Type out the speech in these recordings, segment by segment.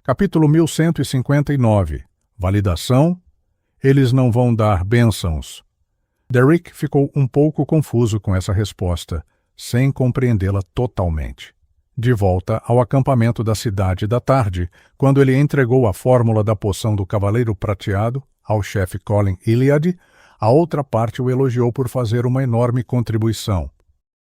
Capítulo 1159. Validação. Eles não vão dar bênçãos. Derrick ficou um pouco confuso com essa resposta, sem compreendê-la totalmente. De volta ao acampamento da cidade da tarde, quando ele entregou a fórmula da poção do Cavaleiro Prateado ao chefe Colin Iliad, a outra parte o elogiou por fazer uma enorme contribuição.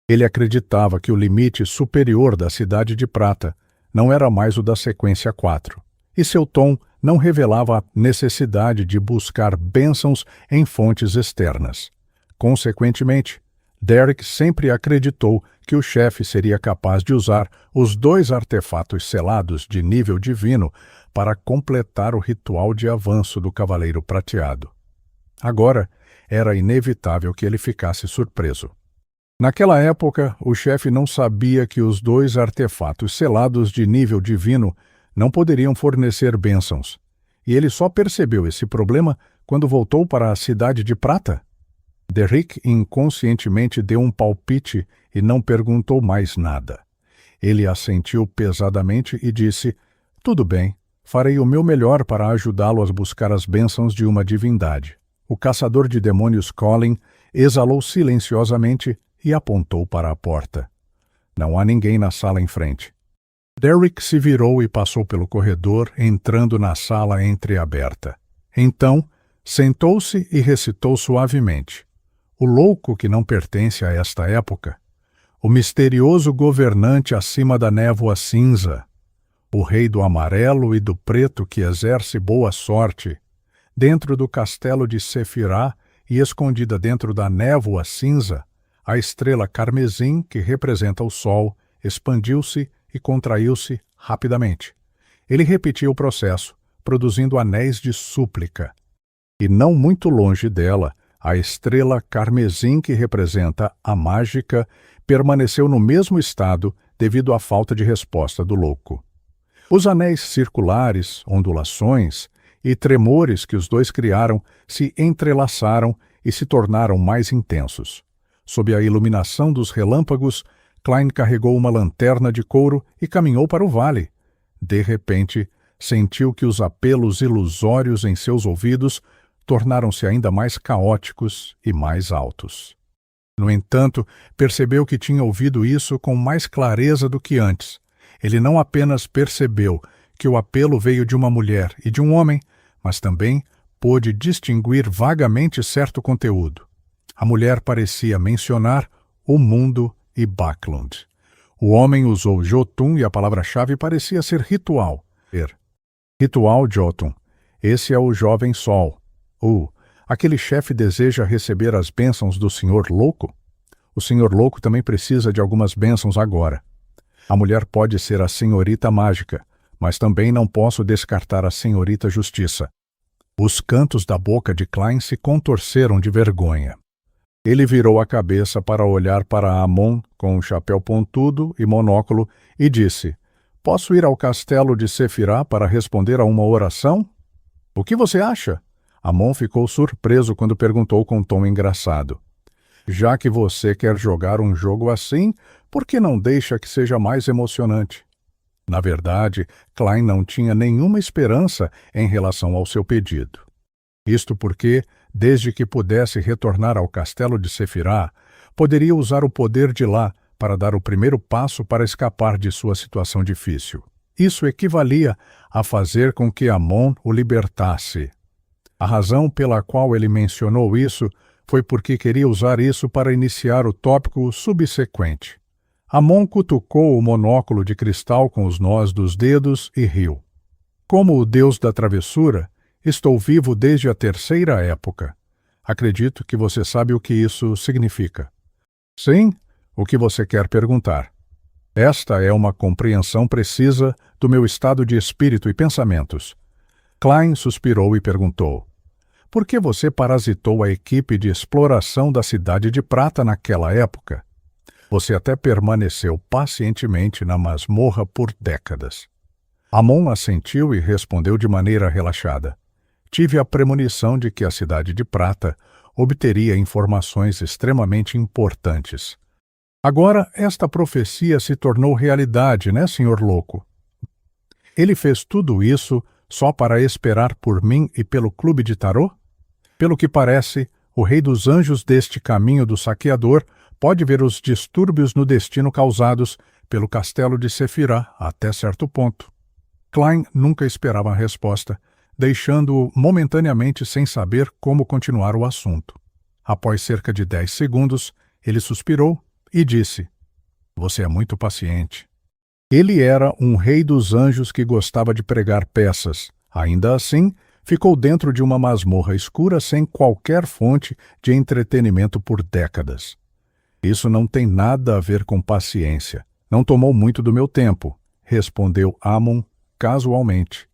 Ele acreditava que o limite superior da Cidade de Prata não era mais o da sequência 4, e seu tom não revelava a necessidade de buscar bênçãos em fontes externas. Consequentemente, Derrick sempre acreditou que o chefe seria capaz de usar os 2 artefatos selados de nível divino para completar o ritual de avanço do Cavaleiro Prateado. Agora, era inevitável que ele ficasse surpreso. Naquela época, o chefe não sabia que os 2 artefatos selados de nível divino não poderiam fornecer bênçãos, e ele só percebeu esse problema quando voltou para a Cidade de Prata. Derrick inconscientemente deu um palpite e não perguntou mais nada. Ele assentiu pesadamente e disse: "Tudo bem, farei o meu melhor para ajudá-lo a buscar as bênçãos de uma divindade." O caçador de demônios Colin exalou silenciosamente e apontou para a porta. Não há ninguém na sala em frente. Derrick se virou e passou pelo corredor, entrando na sala entreaberta. Então, sentou-se e recitou suavemente: "O louco que não pertence a esta época, o misterioso governante acima da névoa cinza, o rei do amarelo e do preto que exerce boa sorte, dentro do castelo de Sefirá e escondida dentro da névoa cinza, a estrela carmesim que representa o sol expandiu-se e contraiu-se rapidamente. Ele repetia o processo, produzindo anéis de súplica. E não muito longe dela, a estrela carmesim que representa a mágica permaneceu no mesmo estado devido à falta de resposta do louco. Os anéis circulares, ondulações e tremores que os 2 criaram se entrelaçaram e se tornaram mais intensos. Sob a iluminação dos relâmpagos, Klein carregou uma lanterna de couro e caminhou para o vale. De repente, sentiu que os apelos ilusórios em seus ouvidos tornaram-se ainda mais caóticos e mais altos. No entanto, percebeu que tinha ouvido isso com mais clareza do que antes. Ele não apenas percebeu que o apelo veio de uma mulher e de um homem, mas também pôde distinguir vagamente certo conteúdo. A mulher parecia mencionar o mundo e Backlund. O homem usou Jotun e a palavra-chave parecia ser ritual. Ritual Jotun. Esse é o jovem sol. Aquele chefe deseja receber as bênçãos do Senhor Louco? O Senhor Louco também precisa de algumas bênçãos agora. A mulher pode ser a Senhorita Mágica, mas também não posso descartar a Senhorita Justiça. Os cantos da boca de Klein se contorceram de vergonha. Ele virou a cabeça para olhar para Amon com um chapéu pontudo e monóculo e disse: "Posso ir ao castelo de Sefirá para responder a uma oração?" "O que você acha?" Amon ficou surpreso quando perguntou com um tom engraçado. "Já que você quer jogar um jogo assim, por que não deixa que seja mais emocionante?" Na verdade, Klein não tinha nenhuma esperança em relação ao seu pedido. Isto porque, desde que pudesse retornar ao castelo de Sefirá, poderia usar o poder de lá para dar o primeiro passo para escapar de sua situação difícil. Isso equivalia a fazer com que Amon o libertasse. A razão pela qual ele mencionou isso foi porque queria usar isso para iniciar o tópico subsequente. Amon cutucou o monóculo de cristal com os nós dos dedos e riu. "Como o deus da travessura, estou vivo desde a 3ª época. Acredito que você sabe o que isso significa." "Sim? O que você quer perguntar?" "Esta é uma compreensão precisa do meu estado de espírito e pensamentos." Klein suspirou e perguntou: "Por que você parasitou a equipe de exploração da Cidade de Prata naquela época? Você até permaneceu pacientemente na masmorra por décadas." Amon assentiu e respondeu de maneira relaxada: "Tive a premonição de que a Cidade de Prata obteria informações extremamente importantes. Agora, esta profecia se tornou realidade, né, Senhor Louco?" Ele fez tudo isso só para esperar por mim e pelo clube de tarô? Pelo que parece, o rei dos anjos deste caminho do saqueador pode ver os distúrbios no destino causados pelo castelo de Sefirah até certo ponto. Klein nunca esperava a resposta, deixando-o momentaneamente sem saber como continuar o assunto. Após cerca de 10 segundos, ele suspirou e disse: "Você é muito paciente." Ele era um rei dos anjos que gostava de pregar peças. Ainda assim, ficou dentro de uma masmorra escura sem qualquer fonte de entretenimento por décadas. "Isso não tem nada a ver com paciência. Não tomou muito do meu tempo", respondeu Amon casualmente.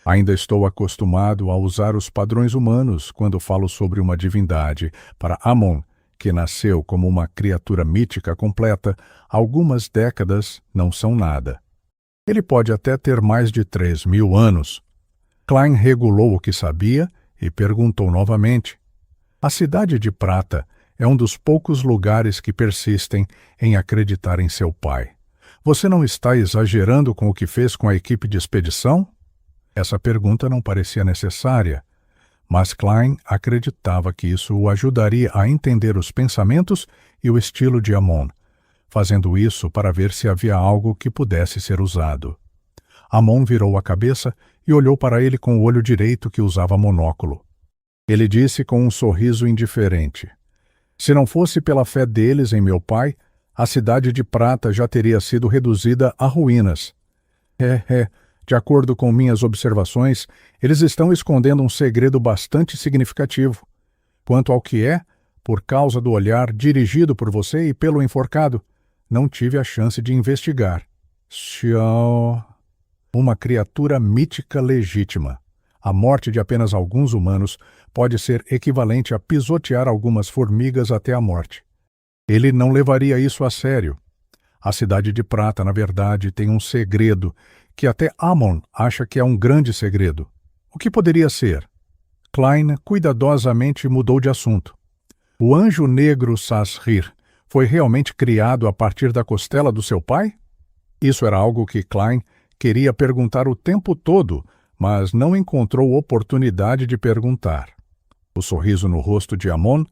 "Ainda estou acostumado a usar os padrões humanos quando falo sobre uma divindade. Para Amon, que nasceu como uma criatura mítica completa, algumas décadas não são nada. Ele pode até ter mais de 3.000 anos." Klein regulou o que sabia e perguntou novamente: "A Cidade de Prata é um dos poucos lugares que persistem em acreditar em seu pai. Você não está exagerando com o que fez com a equipe de expedição?" Essa pergunta não parecia necessária, mas Klein acreditava que isso o ajudaria a entender os pensamentos e o estilo de Amon, fazendo isso para ver se havia algo que pudesse ser usado. Amon virou a cabeça e olhou para ele com o olho direito que usava monóculo. Ele disse com um sorriso indiferente: "Se não fosse pela fé deles em meu pai, a Cidade de Prata já teria sido reduzida a ruínas. De acordo com minhas observações, eles estão escondendo um segredo bastante significativo. Quanto ao que é, por causa do olhar dirigido por você e pelo enforcado, não tive a chance de investigar." Xiao. Uma criatura mítica legítima. A morte de apenas alguns humanos pode ser equivalente a pisotear algumas formigas até a morte. Ele não levaria isso a sério. A Cidade de Prata, na verdade, tem um segredo que até Amon acha que é um grande segredo. O que poderia ser? Klein cuidadosamente mudou de assunto. O anjo negro Sazrir foi realmente criado a partir da costela do seu pai? Isso era algo que Klein queria perguntar o tempo todo, mas não encontrou oportunidade de perguntar. O sorriso no rosto de Amon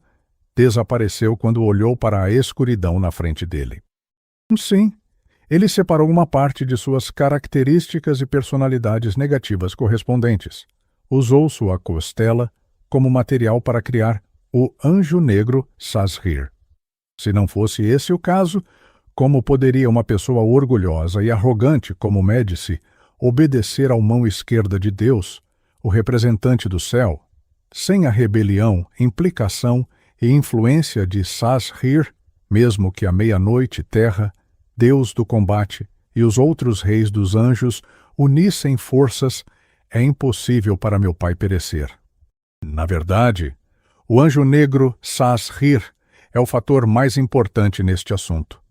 desapareceu quando olhou para a escuridão na frente dele. Sim, ele separou uma parte de suas características e personalidades negativas correspondentes. Usou sua costela como material para criar o anjo negro Sazrir. Se não fosse esse o caso, como poderia uma pessoa orgulhosa e arrogante como Médici obedecer à mão esquerda de Deus, o representante do céu, sem a rebelião, implicação e influência de Sazrir, mesmo que a meia-noite terra, Deus do combate e os outros reis dos anjos unissem forças, é impossível para meu pai perecer. Na verdade, o anjo negro Sazrir é o fator mais importante neste assunto.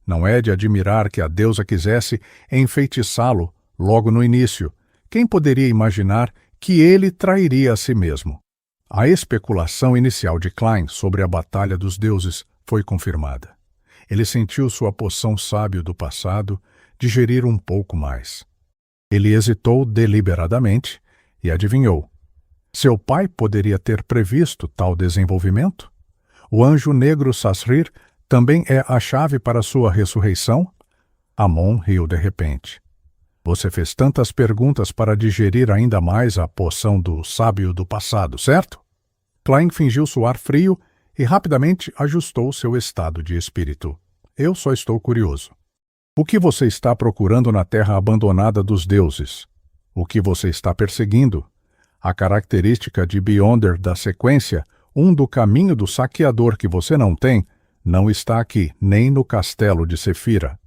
Não é de admirar que a deusa quisesse enfeitiçá-lo logo no início. Quem poderia imaginar que ele trairia a si mesmo? A especulação inicial de Klein sobre a Batalha dos Deuses foi confirmada. Ele sentiu sua poção sábio do passado digerir um pouco mais. Ele hesitou deliberadamente e adivinhou. Seu pai poderia ter previsto tal desenvolvimento? O anjo negro Sazrir também é a chave para sua ressurreição? Amon riu de repente. Você fez tantas perguntas para digerir ainda mais a poção do sábio do passado, certo? Klein fingiu suar frio e rapidamente ajustou seu estado de espírito. Eu só estou curioso. O que você está procurando na terra abandonada dos deuses? O que você está perseguindo? A característica de Beyonder da sequência, do caminho do saqueador que você não tem, não está aqui, nem no castelo de Sefirah.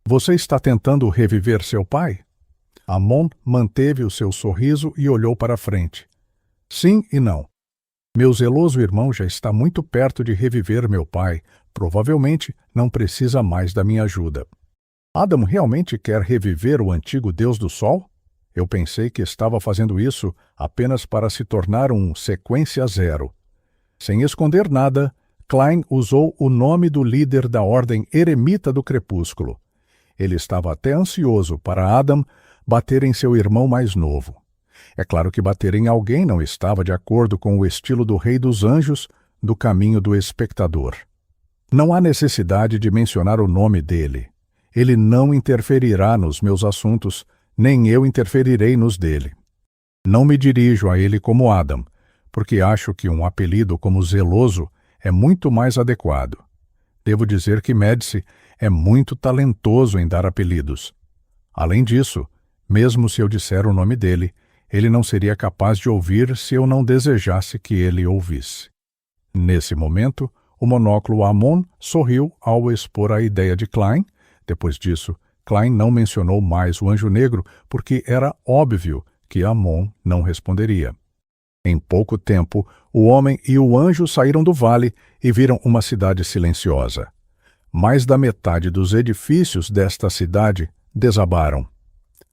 Você está tentando reviver seu pai? Amon manteve o seu sorriso e olhou para frente. Sim e não. Meu zeloso irmão já está muito perto de reviver meu pai. Provavelmente não precisa mais da minha ajuda. Adam realmente quer reviver o antigo deus do sol? Eu pensei que estava fazendo isso apenas para se tornar um sequência zero. Sem esconder nada, Klein usou o nome do líder da Ordem Eremita do Crepúsculo. Ele estava até ansioso para Adam bater em seu irmão mais novo. É claro que bater em alguém não estava de acordo com o estilo do Rei dos Anjos, do caminho do espectador. Não há necessidade de mencionar o nome dele. Ele não interferirá nos meus assuntos, nem eu interferirei nos dele. Não me dirijo a ele como Adam, porque acho que um apelido como Zeloso é muito mais adequado. Devo dizer que Médici é muito talentoso em dar apelidos. Além disso, mesmo se eu disser o nome dele, ele não seria capaz de ouvir se eu não desejasse que ele ouvisse. Nesse momento, o monóculo Amon sorriu ao expor a ideia de Klein. Depois disso, Klein não mencionou mais o anjo negro porque era óbvio que Amon não responderia. Em pouco tempo, o homem e o anjo saíram do vale e viram uma cidade silenciosa. Mais da metade dos edifícios desta cidade desabaram.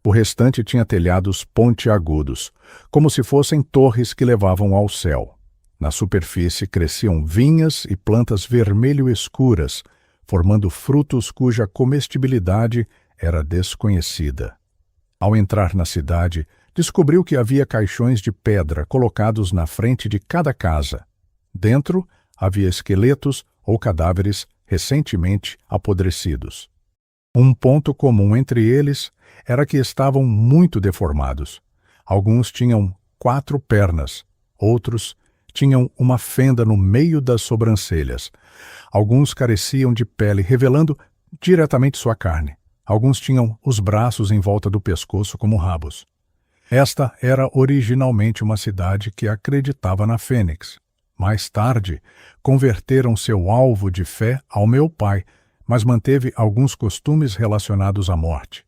O restante tinha telhados pontiagudos, como se fossem torres que levavam ao céu. Na superfície cresciam vinhas e plantas vermelho escuras, formando frutos cuja comestibilidade era desconhecida. Ao entrar na cidade, descobriu que havia caixões de pedra colocados na frente de cada casa. Dentro havia esqueletos ou cadáveres recentemente apodrecidos. Um ponto comum entre eles era que estavam muito deformados. Alguns tinham 4 pernas, outros tinham uma fenda no meio das sobrancelhas. Alguns careciam de pele, revelando diretamente sua carne. Alguns tinham os braços em volta do pescoço como rabos. Esta era originalmente uma cidade que acreditava na Fênix. Mais tarde, converteram seu alvo de fé ao meu pai, mas manteve alguns costumes relacionados à morte.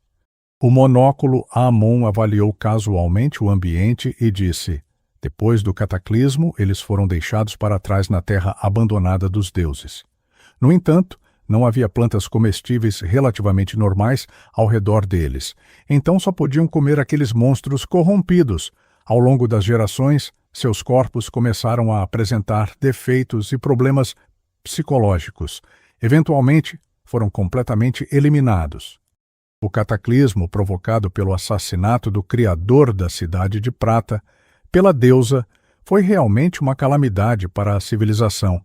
O monóculo Amon avaliou casualmente o ambiente e disse: depois do cataclismo, eles foram deixados para trás na terra abandonada dos deuses. No entanto, não havia plantas comestíveis relativamente normais ao redor deles, então só podiam comer aqueles monstros corrompidos. Ao longo das gerações, seus corpos começaram a apresentar defeitos e problemas psicológicos. Eventualmente, foram completamente eliminados. O cataclismo provocado pelo assassinato do criador da Cidade de Prata, pela deusa, foi realmente uma calamidade para a civilização.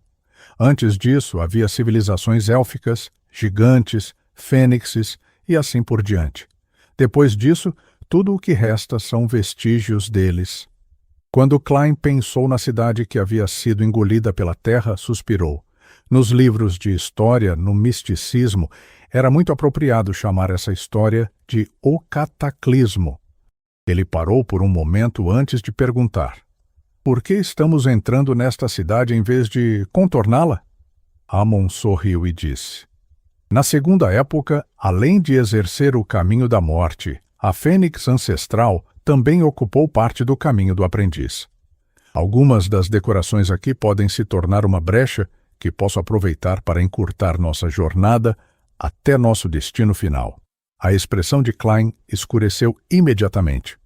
Antes disso, havia civilizações élficas, gigantes, fênixes e assim por diante. Depois disso, tudo o que resta são vestígios deles. Quando Klein pensou na cidade que havia sido engolida pela terra, suspirou. Nos livros de história, no misticismo, era muito apropriado chamar essa história de O Cataclismo. Ele parou por um momento antes de perguntar: por que estamos entrando nesta cidade em vez de contorná-la? Amon sorriu e disse: na segunda época, além de exercer o caminho da morte, a Fênix ancestral também ocupou parte do caminho do aprendiz. Algumas das decorações aqui podem se tornar uma brecha que posso aproveitar para encurtar nossa jornada até nosso destino final. A expressão de Klein escureceu imediatamente.